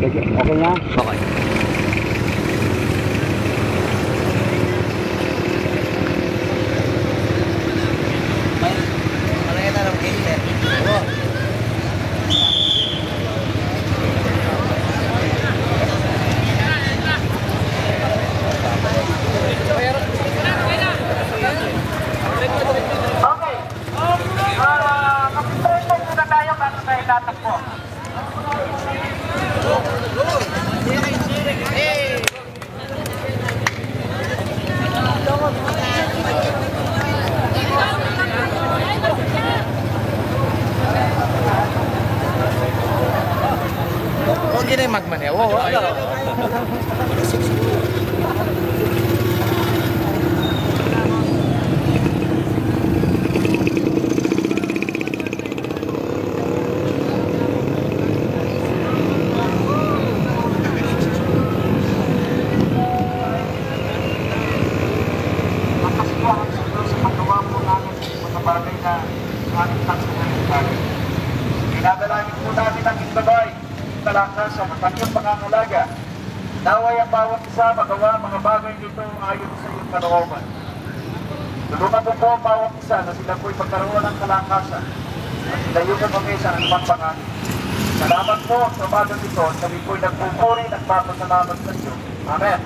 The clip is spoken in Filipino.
Sige, okay na? Okay. Okay. Mag-present muna tayo bago tayo tatakbo. Huwag yun ay magmaneho. Magkasiyahan siguro sa paggawa po namin mga bagay na aming taksuhan ng bagay. Pinadalangin po namin ang Inbabay, kalakasan ang kanyang pangangalaga. Naway ang bawat isa magawa mga bagay nito ayon sa iyong kalooban. Tulungan mo po ang bawat isa na sila po'y magkaroon ng kalakasan at ilayo mo kami sa anumang pangangin. Salamat po sa umagang ito, kami po'y nagpupuri at papasalamat sa iyo. Amen.